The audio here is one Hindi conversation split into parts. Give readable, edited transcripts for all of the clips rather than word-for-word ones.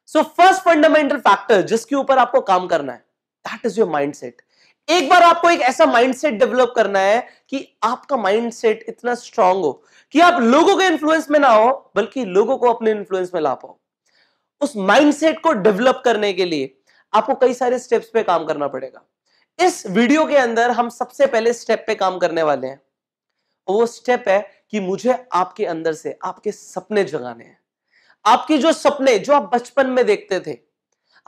सो फर्स्ट फंडामेंटल फैक्टर जिसके ऊपर आपको काम करना है, दैट इज योर माइंडसेट। एक बार आपको एक ऐसा माइंडसेट डेवलप करना है कि आपका माइंडसेट इतना स्ट्रांग हो कि आप लोगों के इन्फ्लुएंस में ना हो बल्कि लोगों को अपने इन्फ्लुएंस में ला पाओ। उस माइंडसेट को डेवलप करने के लिए आपको कई सारे स्टेप्स पे काम करना पड़ेगा। इस वीडियो के अंदर हम सबसे पहले स्टेप पे काम करने वाले हैं। वो स्टेप है कि मुझे आपके अंदर से आपके सपने जगाने हैं। आपकी जो सपने जो आप बचपन में देखते थे,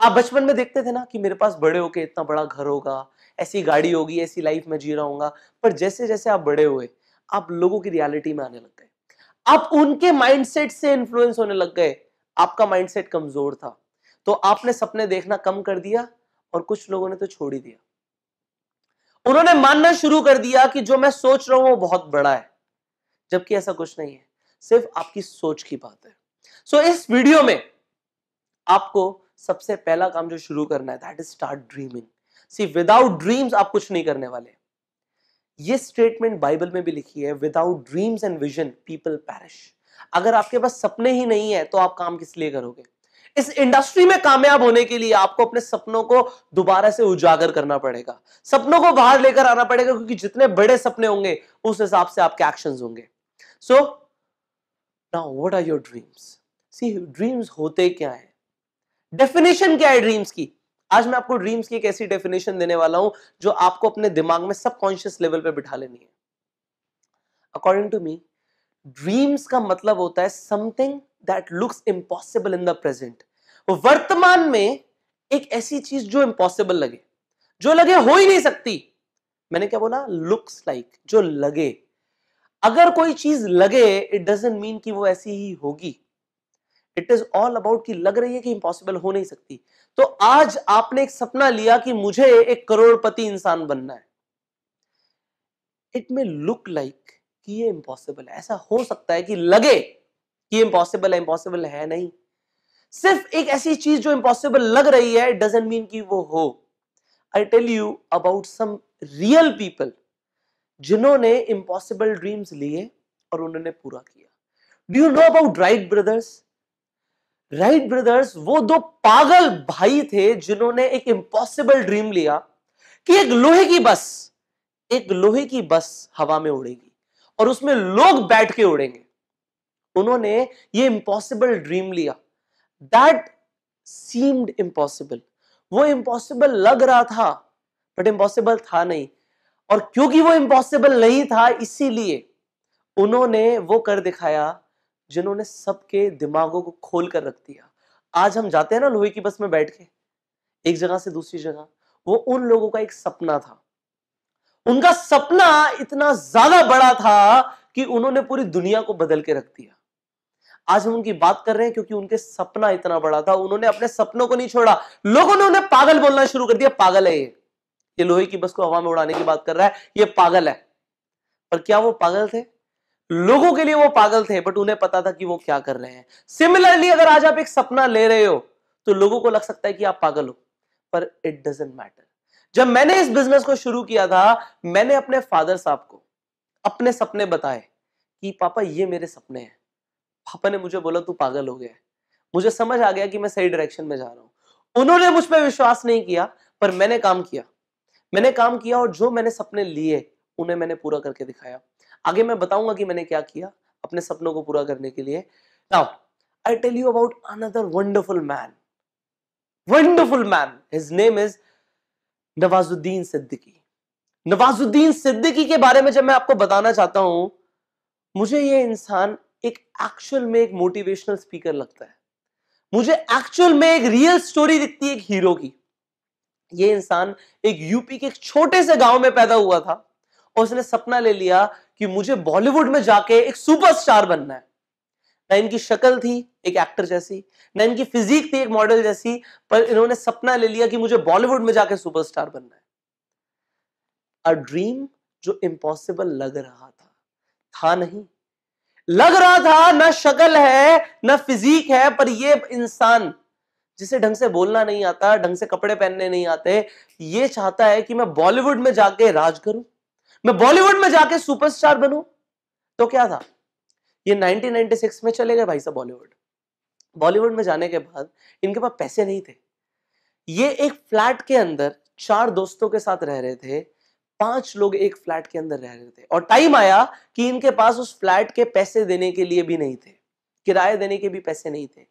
आप बचपन में देखते थे ना कि मेरे पास बड़े होके इतना बड़ा घर होगा, ऐसी गाड़ी होगी, ऐसी लाइफ में जी रहा हूंगा। पर जैसे जैसे आप बड़े हुए, आप लोगों की रियलिटी में आने लग गए, आप उनके माइंडसेट से इन्फ्लुएंस होने लग गए। आपका माइंडसेट कमजोर था तो आपने सपने देखना कम कर दिया और कुछ लोगों ने तो छोड़ ही दिया। उन्होंने मानना शुरू कर दिया कि जो मैं सोच रहा हूं वो बहुत बड़ा है, जबकि ऐसा कुछ नहीं है, सिर्फ आपकी सोच की बात है। सो इस वीडियो में आपको सबसे पहला काम जो शुरू करना है, that is start dreaming. See without dreams आप कुछ नहीं करने वाले। ये स्टेटमेंट बाइबल में भी लिखी है, without dreams and vision people parish. अगर आपके पास सपने ही नहीं है तो आप काम किस लिए करोगे? इस इंडस्ट्री में कामयाब होने के लिए आपको अपने सपनों को दोबारा से उजागर करना पड़ेगा, सपनों को बाहर लेकर आना पड़ेगा, क्योंकि जितने बड़े सपने होंगे उस हिसाब से आपके एक्शंस होंगे। So now what are your dreams? See dreams होते क्या है, डेफिनेशन क्या है ड्रीम्स की? आज मैं आपको ड्रीम्स की एक ऐसी डेफिनेशन देने वाला हूं जो आपको अपने दिमाग में सबकॉन्शियस लेवल पे बिठा लेनी है। अकॉर्डिंग टू मी, ड्रीम्स का मतलब होता है something that looks impossible in the present. वर्तमान में एक ऐसी चीज जो इम्पॉसिबल लगे, जो लगे हो ही नहीं सकती। मैंने क्या बोला? लुक्स लाइक, जो लगे। अगर कोई चीज लगे, इट डजंट मीन कि वो ऐसी ही होगी। इट इज ऑल अबाउट कि लग रही है कि इम्पॉसिबल हो नहीं सकती। तो आज आपने एक सपना लिया कि मुझे एक करोड़पति इंसान बनना है। इट मे लुक लाइक कि ये इम्पॉसिबल है। ऐसा हो सकता है कि लगे कि इम्पॉसिबल है, इम्पॉसिबल है नहीं। सिर्फ एक ऐसी चीज जो इम्पॉसिबल लग रही है, इट डजंट मीन कि वो हो। I tell you about some real people जिन्होंने इम्पॉसिबल ड्रीम्स लिए और उन्होंने पूरा किया। Do you know about Wright brothers? Wright brothers वो दो पागल भाई थे जिन्होंने एक इम्पॉसिबल ड्रीम लिया कि एक लोहे की बस हवा में उड़ेगी और उसमें लोग बैठ के उड़ेंगे। उन्होंने ये इम्पॉसिबल ड्रीम लिया। That seemed impossible. वो इम्पॉसिबल लग रहा था बट इम्पॉसिबल था नहीं। और क्योंकि वो इम्पॉसिबल नहीं था, इसीलिए उन्होंने वो कर दिखाया जिन्होंने सबके दिमागों को खोल कर रख दिया। आज हम जाते हैं ना लोहे की बस में बैठ के एक जगह से दूसरी जगह, वो उन लोगों का एक सपना था। उनका सपना इतना ज्यादा बड़ा था कि उन्होंने पूरी दुनिया को बदल के रख दिया। आज हम उनकी बात कर रहे हैं क्योंकि उनके सपना इतना बड़ा था। उन्होंने अपने सपनों को नहीं छोड़ा। लोगों ने उन्हें पागल बोलना शुरू कर दिया, पागल है ये लोहे की बस को हवा में उड़ाने की बात कर रहा है, ये पागल है। पर क्या वो पागल थे? लोगों के लिए वो पागल थे, बट उन्हें पता था कि वो क्या कर रहे हैं। सिमिलरली अगर आज आप एक सपना ले रहे हो तो लोगों को लग सकता है कि आप पागल हो, पर इट डजंट मैटर। जब मैंने इस बिजनेस को शुरू किया था, मैंने अपने फादर साहब को अपने सपने बताए कि पापा ये मेरे सपने हैं। पापा ने मुझे बोला तू पागल हो गया है। मुझे समझ आ गया कि मैं सही डायरेक्शन में जा रहा हूं। उन्होंने मुझ पर विश्वास नहीं किया, पर मैंने काम किया और जो मैंने सपने लिए उन्हें मैंने पूरा करके दिखाया। आगे मैं बताऊंगा कि मैंने क्या किया अपने सपनों को पूरा करने के लिए। Now I tell you about another wonderful man. His name is Nawazuddin Siddiqui. Nawazuddin Siddiqui के बारे में जब मैं आपको बताना चाहता हूं, मुझे ये इंसान एक एक्चुअल में एक मोटिवेशनल स्पीकर लगता है। मुझे एक्चुअल में एक रियल स्टोरी दिखती है एक हीरो की। ये इंसान एक यूपी के एक छोटे से गांव में पैदा हुआ था और उसने सपना ले लिया कि मुझे बॉलीवुड में जाके एक सुपरस्टार बनना है। ना इनकी शक्ल थी एक एक्टर जैसी, ना इनकी फिजिक थी एक मॉडल जैसी, पर इन्होंने सपना ले लिया कि मुझे बॉलीवुड में जाके सुपरस्टार बनना है। अ ड्रीम जो इम्पॉसिबल लग रहा था नहीं। लग रहा था ना शक्ल है ना फिजिक है, पर ये इंसान जिसे ढंग से बोलना नहीं आता, ढंग से कपड़े पहनने नहीं आते, ये चाहता है कि मैं बॉलीवुड में जाके राज करूं, मैं बॉलीवुड में जाके सुपरस्टार बनूं। तो क्या था, ये 1996 में चले गए भाई साहब बॉलीवुड। बॉलीवुड में जाने के बाद इनके पास पैसे नहीं थे। ये एक फ्लैट के अंदर 4 दोस्तों के साथ रह रहे थे। 5 लोग एक फ्लैट के अंदर रह रहे थे और टाइम आया कि इनके पास उस फ्लैट के पैसे देने के लिए भी नहीं थे, किराए देने के भी पैसे नहीं थे।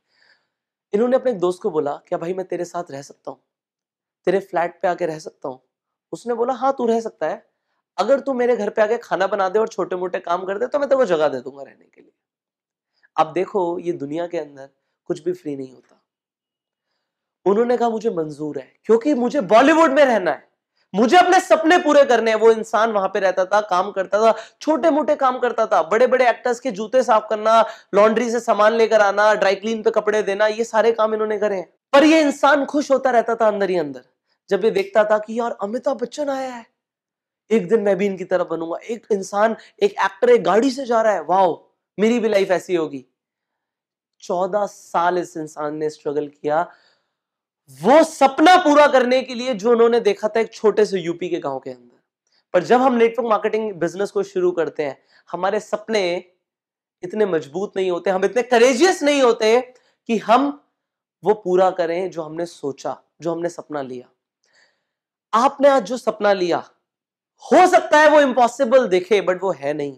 इन्होंने अपने एक दोस्त को बोला, क्या भाई मैं तेरे साथ रह सकता हूं, तेरे फ्लैट पे आके रह सकता हूं? उसने बोला, हाँ तू रह सकता है, अगर तू मेरे घर पे आके खाना बना दे और छोटे मोटे काम कर दे तो मैं तेरे को जगह दे दूंगा रहने के लिए। अब देखो, ये दुनिया के अंदर कुछ भी फ्री नहीं होता। उन्होंने कहा मुझे मंजूर है, क्योंकि मुझे बॉलीवुड में रहना है, मुझे अपने सपने पूरे करने हैं। वो इंसान वहां पे रहता था, काम करता था, छोटे मोटे काम करता था, बड़े बड़े एक्टर्स के जूते साफ करना, लॉन्ड्री से सामान लेकर आना, ड्राई क्लीन पे कपड़े देना, ये सारे काम इन्होंने करे हैं। पर ये इंसान खुश होता रहता था अंदर ही अंदर, जब ये देखता था कि यार अमिताभ बच्चन आया है, एक दिन मैं भी इनकी तरह बनूंगा। एक इंसान, एक एक्टर एक गाड़ी से जा रहा है, वाओ मेरी भी लाइफ ऐसी होगी। 14 साल इस इंसान ने स्ट्रगल किया वो सपना पूरा करने के लिए जो उन्होंने देखा था एक छोटे से यूपी के गांव के अंदर। पर जब हम नेटवर्क मार्केटिंग बिजनेस को शुरू करते हैं, हमारे सपने इतने मजबूत नहीं होते, हम इतने करेजियस नहीं होते कि हम वो पूरा करें जो हमने सोचा, जो हमने सपना लिया। आपने आज जो सपना लिया, हो सकता है वो इम्पॉसिबल दिखे, बट वो है नहीं।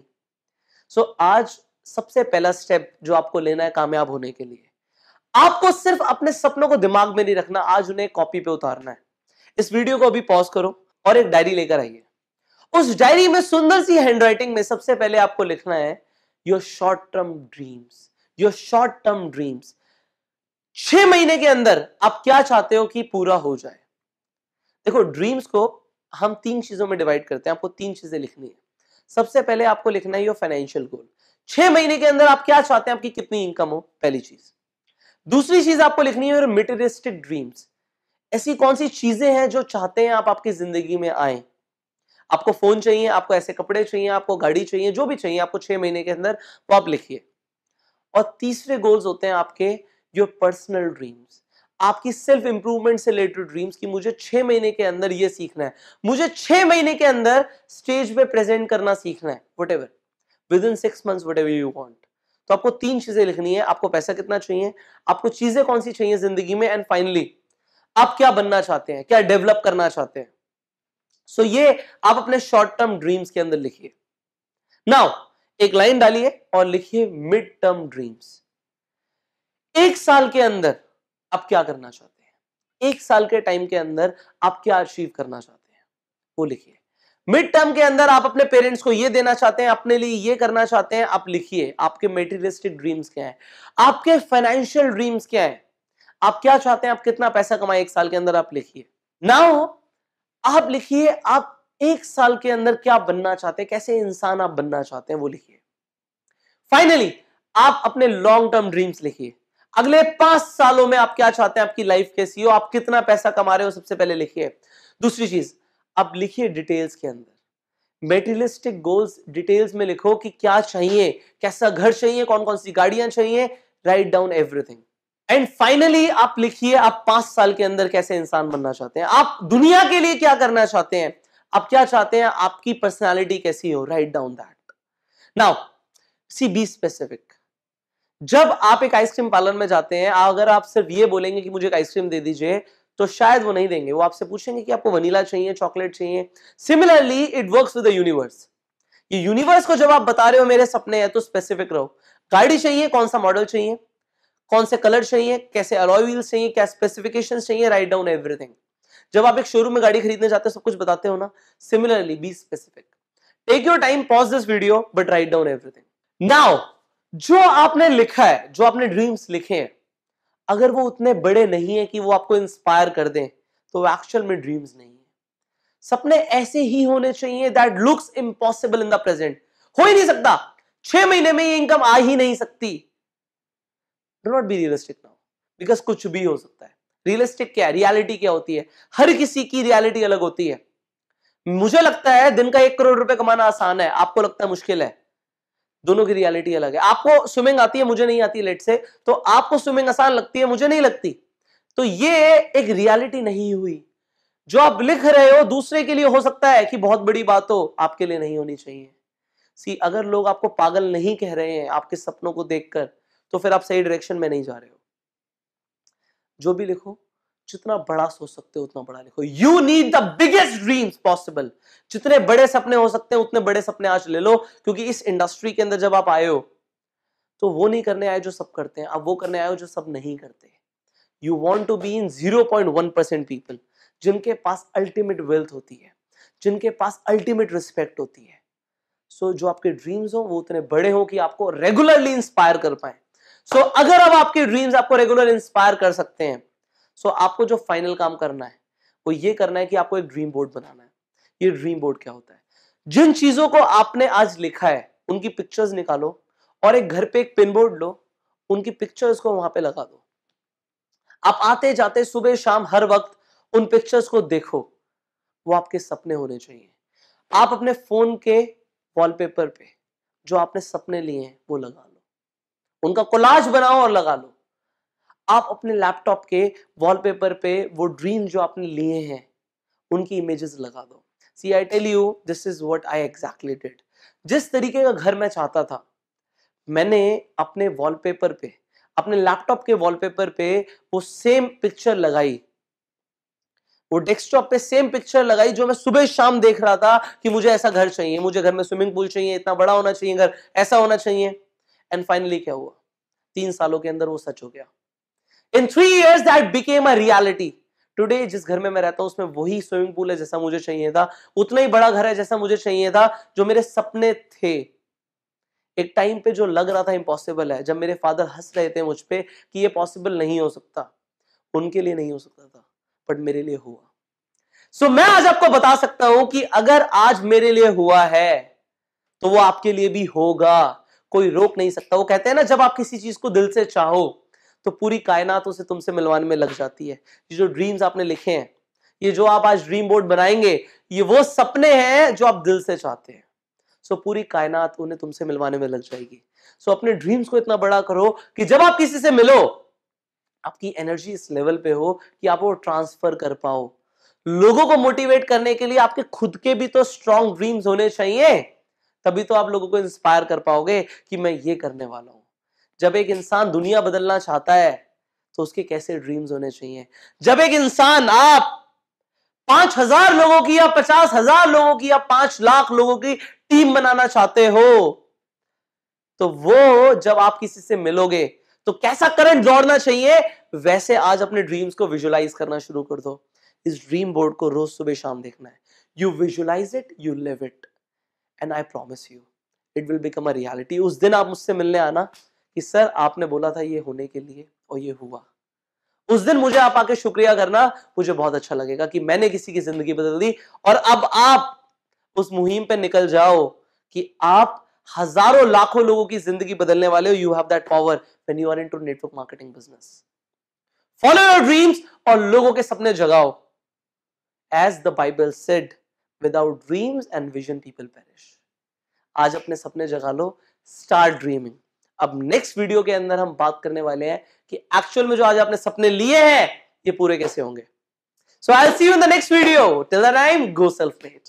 सो आज सबसे पहला स्टेप जो आपको लेना है कामयाब होने के लिए, आपको सिर्फ अपने सपनों को दिमाग में नहीं रखना, आज उन्हें कॉपी पे उतारना है। इस वीडियो को अभी पॉज करो और एक डायरी लेकर आइए। उस डायरी में सुंदर सी हैंडराइटिंग में सबसे पहले आपको लिखना है your short term dreams. Your short term dreams, 6 महीने के अंदर आप क्या चाहते हो कि पूरा हो जाए। देखो, ड्रीम्स को हम 3 चीजों में डिवाइड करते हैं, आपको 3 चीजें लिखनी है। सबसे पहले आपको लिखना है योर फाइनेंशियल गोल। 6 महीने के अंदर आप क्या चाहते हैं, आपकी कितनी इनकम हो, पहली चीज। दूसरी चीज आपको लिखनी है मटेरियलिस्टिक ड्रीम्स। ऐसी कौन सी चीजें हैं जो चाहते हैं आप आपकी जिंदगी में आए। आपको फोन चाहिए, आपको ऐसे कपड़े चाहिए, आपको गाड़ी चाहिए, जो भी चाहिए आपको 6 महीने के अंदर, वो आप लिखिए। और तीसरे गोल्स होते हैं आपके योर पर्सनल ड्रीम्स, आपकी सेल्फ इंप्रूवमेंट से रिलेटेड ड्रीम्स की मुझे 6 महीने के अंदर ये सीखना है, मुझे 6 महीने के अंदर स्टेज पे प्रेजेंट करना सीखना है, whatever, with in 6 months, whatever you want. तो आपको 3 चीजें लिखनी है, आपको पैसा कितना चाहिए, आपको चीजें कौन सी चाहिए जिंदगी में, एंड फाइनली आप क्या बनना चाहते हैं, क्या डेवलप करना चाहते हैं। सो ये आप अपने शॉर्ट टर्म ड्रीम्स के अंदर लिखिए। नाउ एक लाइन डालिए और लिखिए मिड टर्म ड्रीम्स। 1 साल के अंदर आप क्या करना चाहते हैं, 1 साल के टाइम के अंदर आप क्या अचीव करना चाहते हैं, वो लिखिए। मिड टर्म के अंदर आप अपने पेरेंट्स को ये देना चाहते हैं, अपने लिए ये करना चाहते हैं, आप लिखिए। आपके मेटीरियलिस्टिक ड्रीम्स क्या है, आपके फाइनेंशियल ड्रीम्स क्या है, आप क्या चाहते हैं, आप कितना पैसा कमाए 1 साल के अंदर, आप लिखिए। नाउ आप लिखिए आप 1 साल के अंदर क्या बनना चाहते हैं, कैसे इंसान आप बनना चाहते हैं, वो लिखिए। फाइनली आप अपने लॉन्ग टर्म ड्रीम्स लिखिए। अगले 5 सालों में आप क्या चाहते हैं, आपकी लाइफ कैसी हो, आप कितना पैसा कमा रहे हो, सबसे पहले लिखिए। दूसरी चीज आप लिखिए डिटेल्स के अंदर, मेटीरियलिस्टिक गोल्स डिटेल्स में लिखो कि क्या चाहिए, कैसा घर चाहिए, कौन कौन सी गाड़ियां चाहिए, right down everything. And finally आप लिखिए आप 5 साल के अंदर कैसे इंसान बनना चाहते हैं, आप दुनिया के लिए क्या करना चाहते हैं, आप क्या चाहते हैं, आपकी पर्सनालिटी कैसी हो, write down that. Now see be specific. जब आप एक आइसक्रीम पार्लर में जाते हैं, अगर आप सिर्फ ये बोलेंगे कि मुझे एक आइसक्रीम दे दीजिए, तो शायद वो नहीं देंगे, वो आपसे पूछेंगे कि आपको वनीला चाहिए, चॉकलेट चाहिए। Similarly it works with the universe. ये यूनिवर्स को जब आप बता रहे हो मेरे सपने हैं, तो स्पेसिफिक रहो। गाड़ी चाहिए, कौन सा मॉडल चाहिए, कौन से कलर चाहिए, कैसे अलॉय व्हील्स चाहिए, क्या स्पेसिफिकेशंस चाहिए, राइट डाउन एवरीथिंग। जब आप एक शोरूम में गाड़ी खरीदने जाते हो सब कुछ बताते हो ना, similarly be specific. Take your time, pause this video, but write down everything. Now जो आपने लिखा है, जो आपने ड्रीम्स लिखे हैं, अगर वो उतने बड़े नहीं है कि वो आपको इंस्पायर कर दें, तो वो एक्चुअल में ड्रीम्स नहीं है। सपने ऐसे ही होने चाहिए that looks impossible in the present. हो ही नहीं सकता, 6 महीने में ये इनकम आ ही नहीं सकती। Do not be realistic now, because कुछ भी हो सकता है। रियलिस्टिक क्या है, रियलिटी क्या होती है, हर किसी की रियलिटी अलग होती है। मुझे लगता है दिन का 1 करोड़ रुपए कमाना आसान है, आपको लगता है मुश्किल है। दोनों की रियलिटी अलग है। आपको स्विमिंग आती है, मुझे नहीं आती लेट से, तो आपको स्विमिंग आसान लगती है, मुझे नहीं लगती। तो ये एक रियलिटी नहीं हुई। जो आप लिख रहे हो दूसरे के लिए हो सकता है कि बहुत बड़ी बात हो, आपके लिए नहीं होनी चाहिए। सी, अगर लोग आपको पागल नहीं कह रहे हैं आपके सपनों को देखकर, तो फिर आप सही डायरेक्शन में नहीं जा रहे हो। जो भी लिखो, जितना बड़ा सोच सकते हो उतना बड़ा लिखो। You need the biggest dreams possible. जितने बड़े सपने हो सकते हैं उतने बड़े सपने आज ले लो, क्योंकि इस इंडस्ट्री के अंदर जब आप आए हो तो वो नहीं करने आए जो सब करते हैं, आप वो करने आए हो जो सब नहीं करते। You want to be in 0.1% people जिनके पास अल्टीमेट वेल्थ होती है, जिनके पास अल्टीमेट रिस्पेक्ट होती है। सो जो आपके ड्रीम्स हो वो उतने बड़े हो कि आपको रेगुलरली इंस्पायर कर पाए। सो अगर अब आपके ड्रीम्स आपको रेगुलर इंस्पायर कर सकते हैं, सो आपको जो फाइनल काम करना है वो ये करना है कि आपको एक ड्रीम बोर्ड बनाना है। ये ड्रीम बोर्ड क्या होता है? जिन चीजों को आपने आज लिखा है उनकी पिक्चर्स निकालो और एक घर पे एक पिन बोर्ड लो, उनकी पिक्चर्स को वहां पे लगा दो। आप आते जाते सुबह शाम हर वक्त उन पिक्चर्स को देखो। वो आपके सपने होने चाहिए। आप अपने फोन के वॉलपेपर पे जो आपने सपने लिए हैं वो लगा लो, उनका कोलाज बनाओ और लगा लो। आप अपने लैपटॉप के वॉलपेपर पे वो ड्रीम जो आपने लिए हैं उनकी इमेजेस लगा दो। See I tell you, this is what I exactly did. जिस तरीके का घर मैं चाहता था, मैंने अपने वॉलपेपर पे, अपने लैपटॉप के वॉलपेपर पे वो सेम पिक्चर लगाई, वो डेस्कटॉप पे सेम पिक्चर लगाई जो मैं सुबह शाम देख रहा था कि मुझे ऐसा घर चाहिए, मुझे घर में स्विमिंग पूल चाहिए, इतना बड़ा होना चाहिए घर, ऐसा होना चाहिए। एंड फाइनली क्या हुआ? 3 सालों के अंदर वो सच हो गया। इन 3 years that became a reality. Today जिस घर में मैं रहता हूं उसमें वही स्विमिंग पूल है जैसा मुझे चाहिए था, उतना ही बड़ा घर है जैसा मुझे चाहिए था, जो मेरे सपने थे। एक टाइम पे जो लग रहा था इम्पॉसिबल है, जब मेरे फादर हंस रहे थे मुझ पे कि ये पॉसिबल नहीं हो सकता, उनके लिए नहीं हो सकता था, बट मेरे लिए हुआ। सो मैं आज आपको बता सकता हूं कि अगर आज मेरे लिए हुआ है तो वो आपके लिए भी होगा। कोई रोक नहीं सकता। वो कहते हैं ना, जब आप किसी चीज को दिल से चाहो तो पूरी कायनात उसे तुमसे मिलवाने में लग जाती है। ये जो ड्रीम्स आपने लिखे हैं, ये जो आप आज ड्रीम बोर्ड बनाएंगे, ये वो सपने हैं जो आप दिल से चाहते हैं। सो पूरी कायनात उन्हें तुमसे मिलवाने में लग जाएगी। सो अपने ड्रीम्स को इतना बड़ा करो कि जब आप किसी से मिलो, आपकी एनर्जी इस लेवल पे हो कि आप वो ट्रांसफर कर पाओ। लोगों को मोटिवेट करने के लिए आपके खुद के भी तो स्ट्रॉन्ग ड्रीम्स होने चाहिए, तभी तो आप लोगों को इंस्पायर कर पाओगे कि मैं ये करने वाला हूं। जब एक इंसान दुनिया बदलना चाहता है तो उसके कैसे ड्रीम्स होने चाहिए? जब एक इंसान, आप 5,000 लोगों की या 50,000 लोगों की या 5 लाख लोगों की टीम बनाना चाहते हो, तो वो जब आप किसी से मिलोगे तो कैसा करंट दौड़ना चाहिए, वैसे आज अपने ड्रीम्स को विजुलाइज करना शुरू कर दो। इस ड्रीम बोर्ड को रोज सुबह शाम देखना है। You visualise it, you live it, and I promise you it will become a reality. उस दिन आप मुझसे मिलने आना कि सर आपने बोला था ये होने के लिए और ये हुआ। उस दिन मुझे आप आके शुक्रिया करना, मुझे बहुत अच्छा लगेगा कि मैंने किसी की जिंदगी बदल दी। और अब आप उस मुहिम पे निकल जाओ कि आप हजारों लाखों लोगों की जिंदगी बदलने वाले हो। You have that power when you are into network marketing business. Follow your dreams और लोगों के सपने जगाओ। As the Bible said, without dreams and vision people perish. आज अपने सपने जगा लो, स्टार्ट ड्रीमिंग। अब नेक्स्ट वीडियो के अंदर हम बात करने वाले हैं कि एक्चुअल में जो आज आपने सपने लिए हैं ये पूरे कैसे होंगे। So I will see you in the next video. Till the time, go self made.